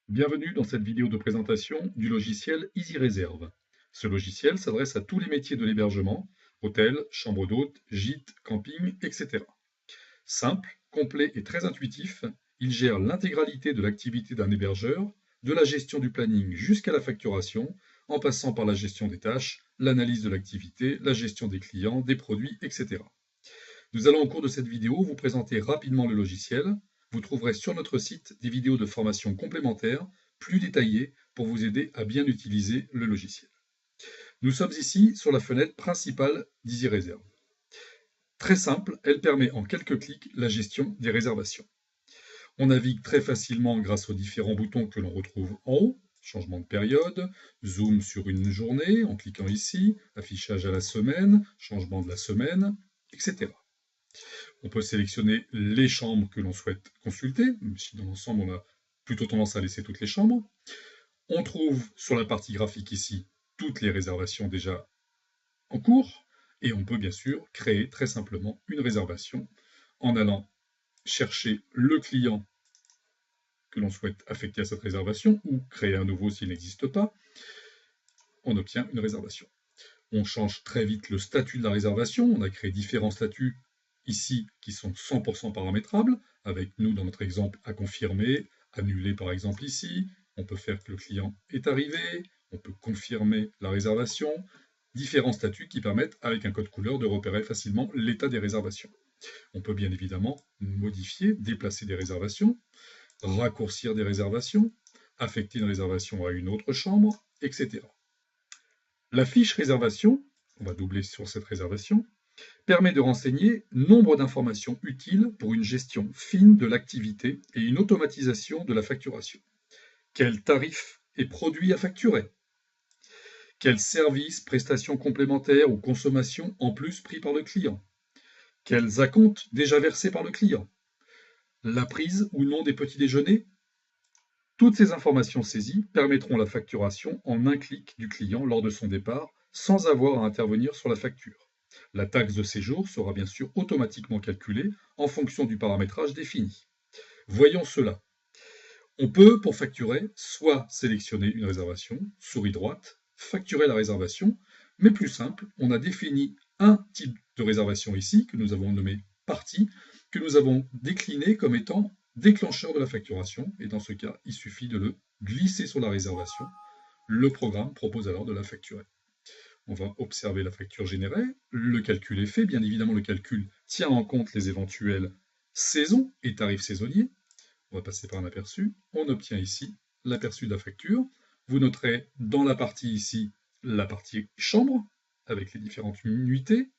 Bienvenue dans cette vidéo de présentation du logiciel EasyReserve. Ce logiciel s'adresse à tous les métiers de l'hébergement, hôtel, chambre d'hôte, gîte, camping, etc. Simple, complet et très intuitif, il gère l'intégralité de l'activité d'un hébergeur, de la gestion du planning jusqu'à la facturation, en passant par la gestion des tâches, l'analyse de l'activité, la gestion des clients, des produits, etc. Nous allons au cours de cette vidéo vous présenter rapidement le logiciel. Vous trouverez sur notre site des vidéos de formation complémentaires plus détaillées pour vous aider à bien utiliser le logiciel. Nous sommes ici sur la fenêtre principale d'EasyReserve. Très simple, elle permet en quelques clics la gestion des réservations. On navigue très facilement grâce aux différents boutons que l'on retrouve en haut, changement de période, zoom sur une journée en cliquant ici, affichage à la semaine, changement de la semaine, etc. On peut sélectionner les chambres que l'on souhaite consulter, même si dans l'ensemble on a plutôt tendance à laisser toutes les chambres. On trouve sur la partie graphique ici toutes les réservations déjà en cours, et on peut bien sûr créer très simplement une réservation en allant chercher le client que l'on souhaite affecter à cette réservation, ou créer un nouveau s'il n'existe pas. On obtient une réservation. On change très vite le statut de la réservation. On a créé différents statuts ici qui sont 100% paramétrables, avec nous dans notre exemple à confirmer, annuler par exemple ici. On peut faire que le client est arrivé, on peut confirmer la réservation, différents statuts qui permettent avec un code couleur de repérer facilement l'état des réservations. On peut bien évidemment modifier, déplacer des réservations, raccourcir des réservations, affecter une réservation à une autre chambre, etc. La fiche réservation, on va doubler sur cette réservation, permet de renseigner nombre d'informations utiles pour une gestion fine de l'activité et une automatisation de la facturation. Quels tarifs et produits à facturer? Quels services, prestations complémentaires ou consommations en plus pris par le client? Quels acomptes déjà versés par le client? La prise ou non des petits déjeuners? Toutes ces informations saisies permettront la facturation en un clic du client lors de son départ, sans avoir à intervenir sur la facture. La taxe de séjour sera bien sûr automatiquement calculée en fonction du paramétrage défini. Voyons cela. On peut, pour facturer, soit sélectionner une réservation, souris droite, facturer la réservation, mais plus simple, on a défini un type de réservation ici, que nous avons nommé partie, que nous avons décliné comme étant déclencheur de la facturation, et dans ce cas, il suffit de le glisser sur la réservation. Le programme propose alors de la facturer. On va observer la facture générée, le calcul est fait, bien évidemment le calcul tient en compte les éventuelles saisons et tarifs saisonniers. On va passer par un aperçu, on obtient ici l'aperçu de la facture. Vous noterez dans la partie ici, la partie chambre, avec les différentes nuitées,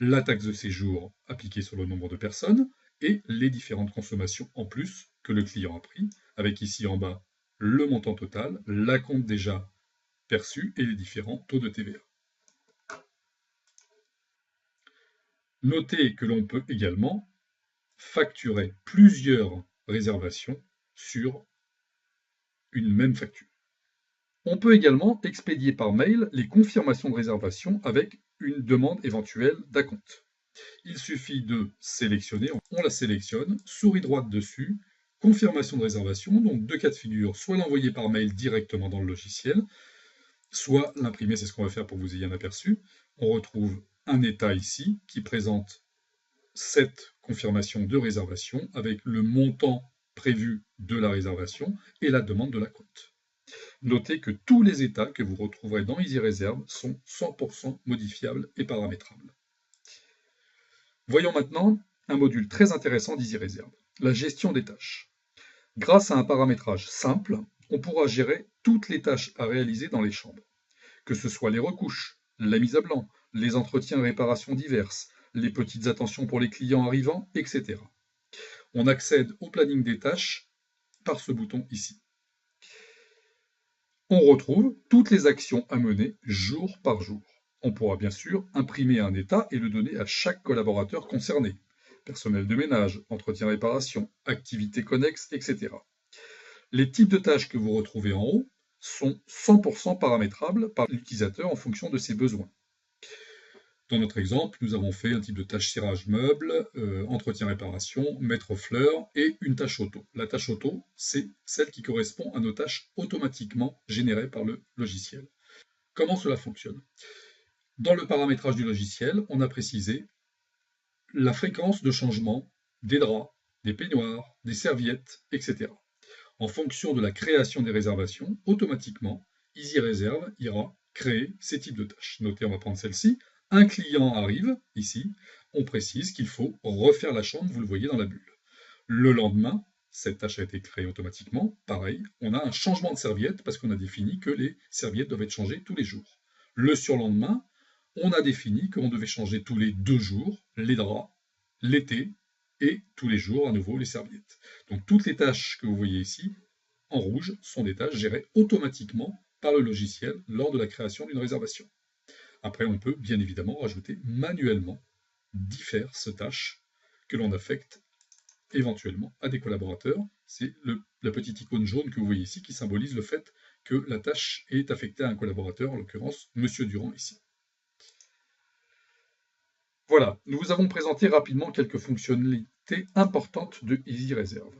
la taxe de séjour appliquée sur le nombre de personnes, et les différentes consommations en plus que le client a pris, avec ici en bas le montant total, l'acompte déjà perçu et les différents taux de TVA. Notez que l'on peut également facturer plusieurs réservations sur une même facture. On peut également expédier par mail les confirmations de réservation avec une demande éventuelle d'acompte. Il suffit de sélectionner, on la sélectionne, souris droite dessus, confirmation de réservation, donc deux cas de figure, soit l'envoyer par mail directement dans le logiciel, soit l'imprimer, c'est ce qu'on va faire pour que vous ayez un aperçu. On retrouve un état ici qui présente cette confirmation de réservation avec le montant prévu de la réservation et la demande de l'acompte. Notez que tous les états que vous retrouverez dans EasyReserve sont 100% modifiables et paramétrables. Voyons maintenant un module très intéressant d'EasyReserve, la gestion des tâches. Grâce à un paramétrage simple, on pourra gérer toutes les tâches à réaliser dans les chambres, que ce soit les recouches, la mise à blanc, les entretiens et réparations diverses, les petites attentions pour les clients arrivants, etc. On accède au planning des tâches par ce bouton ici. On retrouve toutes les actions à mener jour par jour. On pourra bien sûr imprimer un état et le donner à chaque collaborateur concerné. Personnel de ménage, entretien réparation, activités connexes, etc. Les types de tâches que vous retrouvez en haut sont 100% paramétrables par l'utilisateur en fonction de ses besoins. Dans notre exemple, nous avons fait un type de tâche cirage meuble, entretien réparation, mettre fleurs et une tâche auto. La tâche auto, c'est celle qui correspond à nos tâches automatiquement générées par le logiciel. Comment cela fonctionne? Dans le paramétrage du logiciel, on a précisé la fréquence de changement des draps, des peignoirs, des serviettes, etc. En fonction de la création des réservations, automatiquement, EasyRéserve ira créer ces types de tâches. Notez, on va prendre celle-ci. Un client arrive, ici, on précise qu'il faut refaire la chambre, vous le voyez dans la bulle. Le lendemain, cette tâche a été créée automatiquement. Pareil, on a un changement de serviette parce qu'on a défini que les serviettes doivent être changées tous les jours. Le surlendemain, on a défini qu'on devait changer tous les 2 jours les draps, l'été, et tous les jours à nouveau les serviettes. Donc toutes les tâches que vous voyez ici, en rouge, sont des tâches gérées automatiquement par le logiciel lors de la création d'une réservation. Après, on peut bien évidemment rajouter manuellement diverses tâches que l'on affecte éventuellement à des collaborateurs. C'est la petite icône jaune que vous voyez ici qui symbolise le fait que la tâche est affectée à un collaborateur, en l'occurrence Monsieur Durand ici. Voilà, nous vous avons présenté rapidement quelques fonctionnalités importantes de EasyRéserve.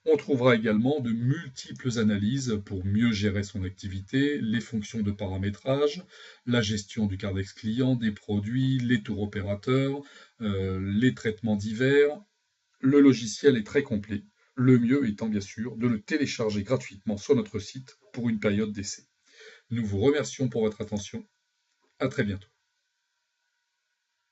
On trouvera également de multiples analyses pour mieux gérer son activité, les fonctions de paramétrage, la gestion du Cardex client, des produits, les tours opérateurs, les traitements divers. Le logiciel est très complet, le mieux étant bien sûr de le télécharger gratuitement sur notre site pour une période d'essai. Nous vous remercions pour votre attention. À très bientôt.